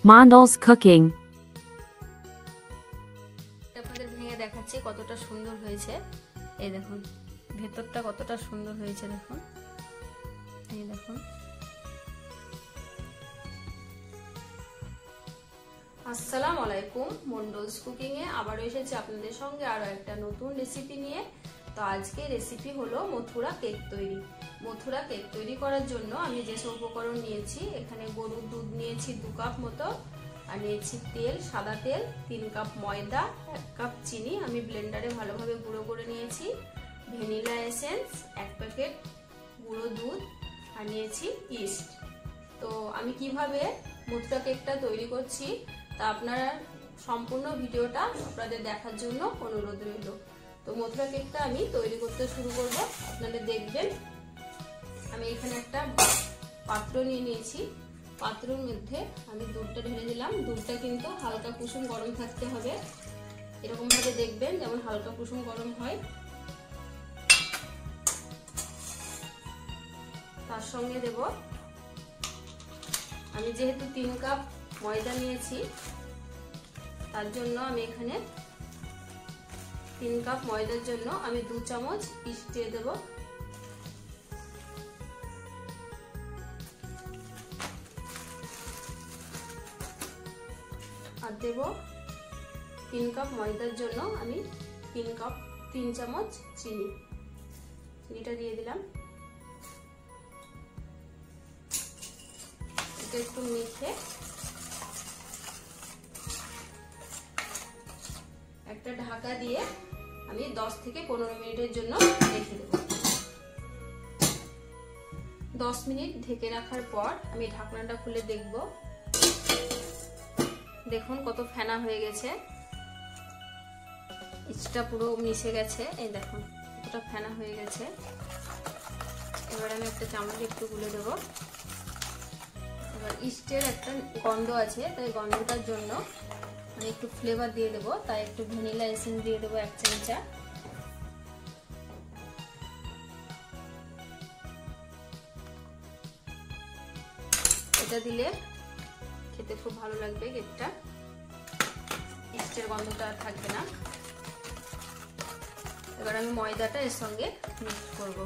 Mondal's cooking. আপনাদের ভেঙে দেখাচ্ছি কতটা সুন্দর হয়েছে। এই দেখুন ভেতরটা কতটা সুন্দর হয়েছে, দেখুন এই দেখুন। আসসালামু আলাইকুম, মন্ডলস কুকিং এ আবারও এসেছি আপনাদের সঙ্গে আরো একটা নতুন রেসিপি নিয়ে। তো আজকে রেসিপি হলো মথুরা কেক তৈরি। মথুরা কেক তৈরি করার জন্য আমি যেসব উপকরণ নিয়েছি, এখানে গরুর দুধ নিয়েছি 2 কাপ মতো, আর নিয়েছি তেল, সাদা তেল 3 কাপ, ময়দা 1 কাপ, চিনি আমি ব্লেন্ডারে ভালোভাবে গুঁড়ো করে নিয়েছি, ভ্যানিলা এসেন্স 1 প্যাকেট, গুঁড়ো দুধ, আর নিয়েছি ইস্ট। তো আমি কিভাবে মথুরা কেকটা তৈরি করছি তা আপনারা সম্পূর্ণ ভিডিওটা আপনাদের দেখার জন্য অনুরোধ রইল। তো মথুরা কেকটা আমি তৈরি করতে শুরু করব, আপনারা দেখবেন। আমি এখানে একটা পাত্র নিয়ে নিয়েছি, পাত্রের মধ্যে আমি দুধটা ঢেলে দিলাম। দুধটা কিন্তু হালকা কুসুম গরম থাকতে হবে, এরকম ভাবে দেখবেন যেমন হালকা কুসুম গরম হয়। তার সঙ্গে দেব, আমি যেহেতু 3 কাপ ময়দা নিয়েছি তার জন্য আমি এখানে 3 কাপ ময়দার জন্য আমি 2 চামচ ইস্ট দিয়ে দেব। আর দেব 3 কাপ ময়দার জন্য আমি 3 চামচ চিনি, চিনিটা দিয়ে দিলাম। এটা একটু মেখে একটা ঢাকা দিয়ে আমি 10 থেকে 15 মিনিটের জন্য রেখে দেব। 10 মিনিট ঢেকে রাখার পর আমি ঢাকনাটা খুলে দেখব। দেখুন কত ফেনা হয়ে গেছে, ইস্টটা পুরো মিশে গেছে, এই দেখুন কতটা ফেনা হয়ে গেছে। এবার আমি একটা চামচ একটু গুলে দেব। এবার ইস্টের একটা গন্ধ আছে, তাই গন্ধটার জন্য আমি একটু ফ্লেভার দিয়ে দেবো, তাই একটু ভ্যানিলা এসেন্স দিয়ে দেবো 1 চামচা। এটা দিলে খেতে খুব ভালো লাগবে কেকটা, ইস্টের গন্ধটা আর থাকবে না। এবার আমি ময়দাটা এর সঙ্গে মিক্স করব।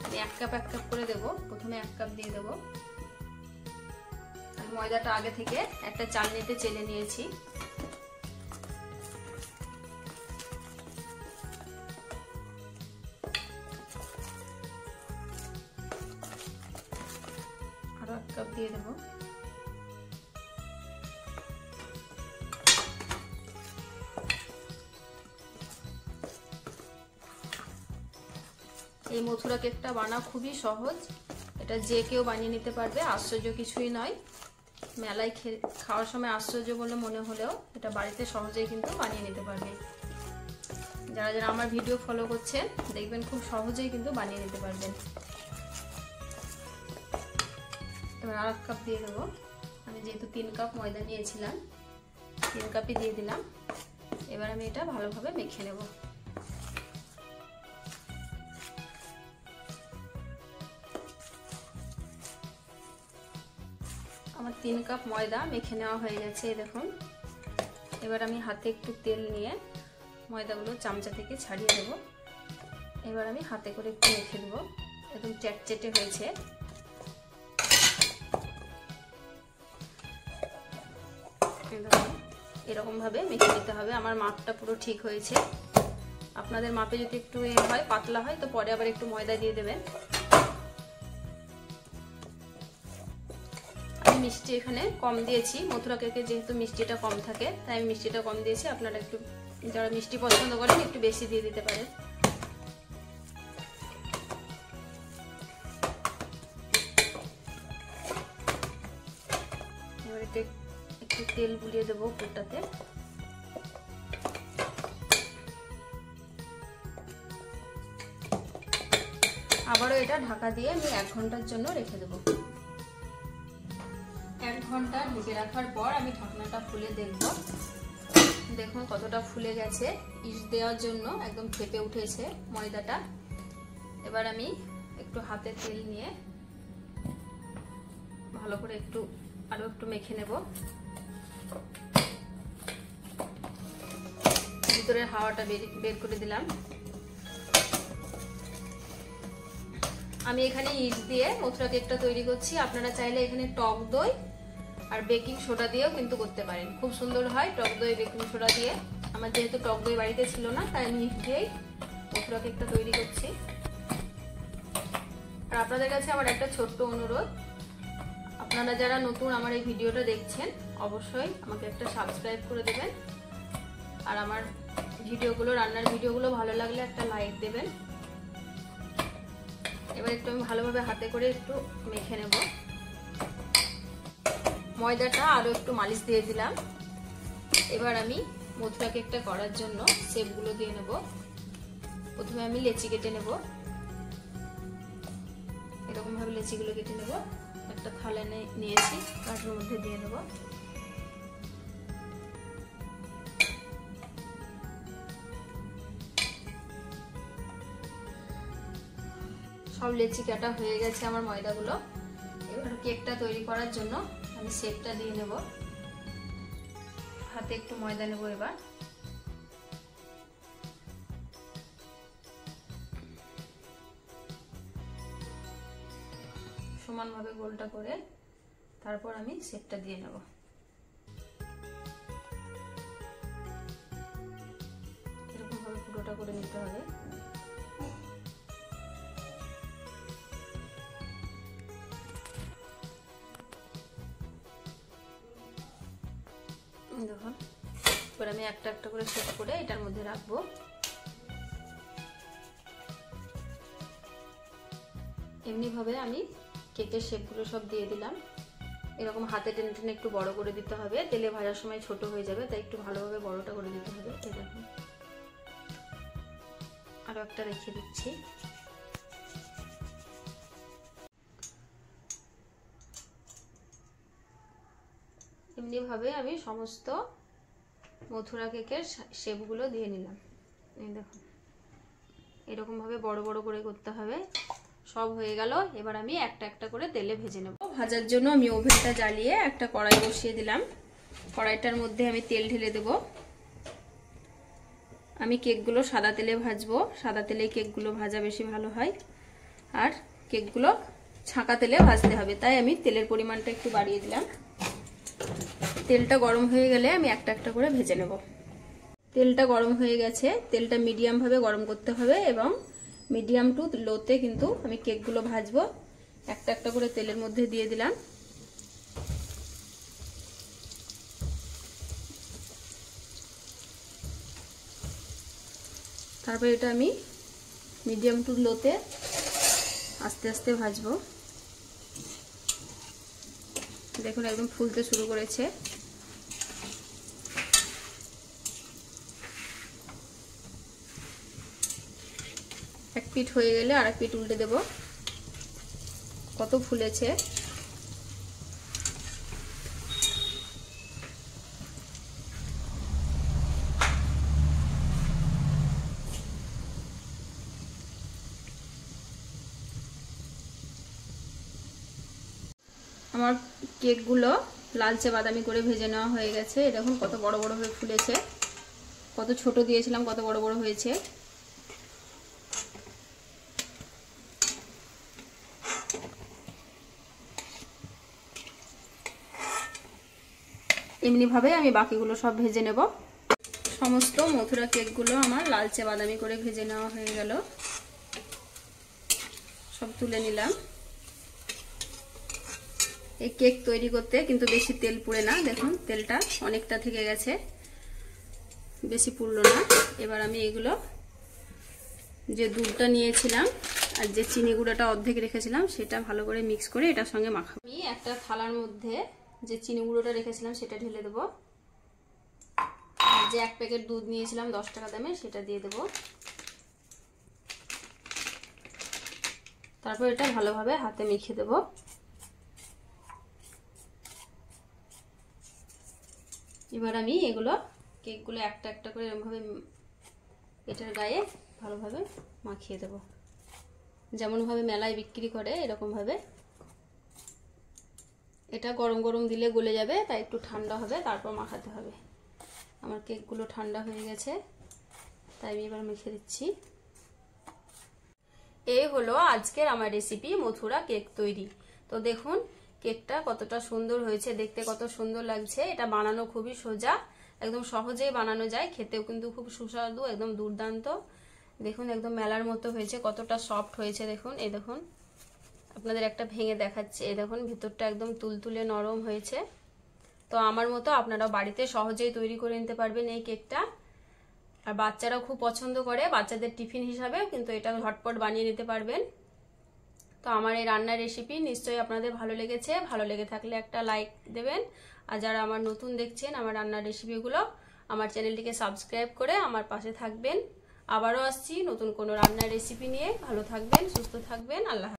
আমি 1 কাপ 1 কাপ করে দেবো, প্রথমে 1 কাপ দিয়ে দেবো। আমি ময়দাটা আগে থেকে একটা চালনিতে চেলে নিয়েছি। আরো 1 কাপ দিয়ে দেবো। এই মথুরা কেকটা বানানো খুবই সহজ, এটা যে কেউ বানিয়ে নিতে পারবে, আশ্চর্য কিছুই নয়। মেলায় খাওয়ার সময় আশ্চর্য বলে মনে হলেও এটা বাড়িতে সহজেই কিন্তু বানিয়ে নিতে পারবে। যারা যারা আমার ভিডিও ফলো করছেন দেখবেন খুব সহজেই কিন্তু বানিয়ে নিতে পারবেন। এবার আর 1 কাপ দিয়ে দেবো। আমি যেহেতু 3 কাপ ময়দা নিয়েছিলাম 3 কাপই দিয়ে দিলাম। এবার আমি এটা ভালোভাবে মেখে নেব। আমার 3 কাপ ময়দা মেখে নেওয়া হয়ে গেছে, দেখুন। এবার আমি হাতে একটু তেল নিয়ে ময়দাগুলো চামচা থেকে ছাড়িয়ে দেব। এবার আমি হাতে করে একটু মেখে দেবো, একদম চ্যাটচ্যাটে হয়েছে। এরকম ভাবে মেখে নিতে হবে। আমার মাপটা পুরো ঠিক হয়েছে। আপনাদের মাপে যদি একটু হয় পাতলা হয় তো পরে আবার একটু ময়দা দিয়ে দেবেন। আমি মিষ্টি এখানে কম দিয়েছি, মথুরা কেকে যেহেতু মিষ্টিটা কম থাকে তাই আমি মিষ্টিটা কম দিয়েছি। আপনারা একটু যারা মিষ্টি পছন্দ করেন একটু বেশি দিয়ে দিতে পারেন। এবার একটু তেল বুলিয়ে দেবো উপরটাতে। আবারও এটা ঢাকা দিয়ে আমি 1 ঘন্টার জন্য রেখে দেবো। 1 ঘন্টা ঢেকে রাখার পর আমি ঢাকনাটা খুলে দেখব। দেখুন কতটা ফুলে গেছে, ইস্ট দেওয়ার জন্য একদম ফেপে উঠেছে ময়দাটা। এবার আমি একটু হাতে তেল নিয়ে ভালো করে আরো একটু মেখে নেব। ভিতরের হাওয়াটা বের করে দিলাম। আমি এখানে ইস্ট দিয়ে মথুরা কেকটা তৈরি করছি। আপনারা চাইলে এখানে টক দই আর বেকিং সোডা দিয়েও কিন্তু করতে পারেন, খুব সুন্দর হয় টক দই বেকিং সোডা দিয়ে। আমার যেহেতু টক দই বাড়িতে ছিল না, তাই আমি ইস্ট দিয়েই মথুরা কেকটা তৈরি করছি। আর আপনাদের কাছে আমার একটা ছোট্ট অনুরোধ, আপনারা যারা নতুন আমার এই ভিডিওটা দেখছেন অবশ্যই আমাকে একটা সাবস্ক্রাইব করে দেবেন, আর আমার ভিডিওগুলো, রান্নার ভিডিওগুলো ভালো লাগলে একটা লাইক দেবেন। এবার একটু আমি ভালোভাবে হাতে করে একটু মেখে নেব। ময়দাটা আরো একটু মালিশ দিয়ে দিলাম। এবার আমি মথুরা কেকটা করার জন্য শেপগুলো দিয়ে নেব। প্রথমে আমি লেচি কেটে নেব, এরকম ভাবে লেচিগুলো কেটে নেব। একটা থালা নিয়েছি, তার মধ্যে দিয়ে নেব। সব লেচি কাটা হয়ে গেছে আমার ময়দাগুলো। এবার কেকটা তৈরি করার জন্য আমি শেপটা দিয়ে নেব। হাতে একটু ময়দা নেব। এবার সমানভাবে গোলটা করে তারপর আমি শেপটা দিয়ে নেব। এরকম ভাবে পুরোটা করে নিতে হবে। দেখুন, এবার আমি একটা একটা করে শেপ করে এটার মধ্যে রাখবো। এমনি ভাবে আমি কেকের শেপগুলো সব দিয়ে দিলাম। এরকম হাতে টেনে টেনে একটু বড় করে দিতে হবে, তেলে ভাজার সময় ছোট হয়ে যাবে, তাই একটু ভালোভাবে বড়টা করে দিতে হবে। এই দেখুন, আরো একটা রেখে দিচ্ছি। এমনি ভাবে আমি সমস্ত মথুরা কেকের শেপগুলো দিয়ে নিলাম। এই দেখুন, এরকম ভাবে বড় বড় করে করতে হবে। সব হয়ে গেল। এবার আমি একটা একটা করে তেলে ভেজে নেব। ভাজার জন্য আমি ওভেনটা জ্বালিয়ে একটা কড়াই বসিয়ে দিলাম। কড়াইটার মধ্যে আমি তেল ঢেলে দেব। আমি কেকগুলো সাদা তেলে ভাজবো, সাদা তেলে কেকগুলো ভাজা বেশি ভালো হয়। আর কেকগুলো ছাঁকা তেলে ভাজতে হবে, তাই আমি তেলের পরিমাণটা একটু বাড়িয়ে দিলাম। তেলটা গরম হয়ে গেলে আমি একটা একটা করে ভেজে নেব। তেলটা গরম হয়ে গেছে। তেলটা মিডিয়াম ভাবে গরম করতে হবে এবং মিডিয়াম টু লোতে কিন্তু আমি কেকগুলো ভাজবো। একটা একটা করে তেলের মধ্যে দিয়ে দিলাম। তারপর এটা আমি মিডিয়াম টু লোতে আস্তে আস্তে ভাজবো। দেখুন একদম ফুলতে শুরু করেছে। এক পিঠ হয়ে গেলে আর এক পিঠ উল্টে দেব। কত ফুলেছে। আমার কেকগুলো লালচে বাদামি করে ভেজে নেওয়া হয়ে গেছে। দেখুন কত বড় বড় হয়ে ফুলেছে। কত ছোট দিয়েছিলাম, কত বড় বড় হয়েছে। এমনি ভাবে আমি বাকিগুলো সব ভেজে নেব। সমস্ত মথুরা কেকগুলো আমার লালচে বাদামি করে ভেজে নেওয়া হয়ে গেল। সব তুলে নিলাম। এই কেক তৈরি করতে কিন্তু বেশি তেল পুড়ে না। দেখুন তেলটা অনেকটা থেকে গেছে, বেশি পুড়লো না। এবার আমি এগুলো, যে দুধটা নিয়েছিলাম আর যে চিনি গুঁড়োটা অর্ধেক রেখেছিলাম, সেটা ভালো করে মিক্স করে এটার সঙ্গে মাখাবো। আমি একটা থালার মধ্যে যে চিনি গুঁড়োটা রেখেছিলাম সেটা ঢেলে দেবো। আর যে এক প্যাকেট দুধ নিয়েছিলাম 10 টাকা দামের, সেটা দিয়ে দেবো। তারপর এটা ভালোভাবে হাতে মেখে দেবো। এবার আমি এগুলো কেকগুলো একটা একটা করে এরকমভাবে এটার গায়ে ভালোভাবে মাখিয়ে দেব। যেমনভাবে মেলায় বিক্রি করে এরকম ভাবে এটা গরম গরম দিলে গলে যাবে, তাই একটু ঠান্ডা হবে তারপর মাখাতে হবে। আমার কেকগুলো ঠান্ডা হয়ে গেছে, তাই আমি এবার মেখে দিচ্ছি। এই হলো আজকের আমার রেসিপি মথুরা কেক তৈরি। তো দেখুন কেকটা কতটা সুন্দর হয়েছে, দেখতে কত সুন্দর লাগছে। এটা বানানো খুবই সোজা, একদম সহজেই বানানো যায়, খেতেও কিন্তু খুব সুস্বাদু, একদম দুর্দান্ত। দেখুন একদম মেলার মতো হয়েছে, কতটা সফট হয়েছে দেখুন। এই দেখুন আপনাদের একটা ভেঙে দেখাচ্ছে, এই দেখুন ভিতরটা একদম তুলতুলে নরম হয়েছে। তো আমার মতো আপনারা বাড়িতে সহজেই তৈরি করে নিতে পারবেন এই কেকটা। আর বাচ্চারাও খুব পছন্দ করে, বাচ্চাদের টিফিন হিসাবে কিন্তু এটা ঝটপট বানিয়ে নিতে পারবেন। তো আমার এই রান্নার রেসিপি নিশ্চয়ই আপনাদের ভালো লেগেছে, ভালো লেগে থাকলে একটা লাইক দেবেন। আর যারা আমার নতুন দেখছেন আমার রান্নার রেসিপিগুলো, আমার চ্যানেলটিকে সাবস্ক্রাইব করে আমার পাশে থাকবেন। আবারও আসছি নতুন কোনো রান্নার রেসিপি নিয়ে। ভালো থাকবেন, সুস্থ থাকবেন, আল্লাহ।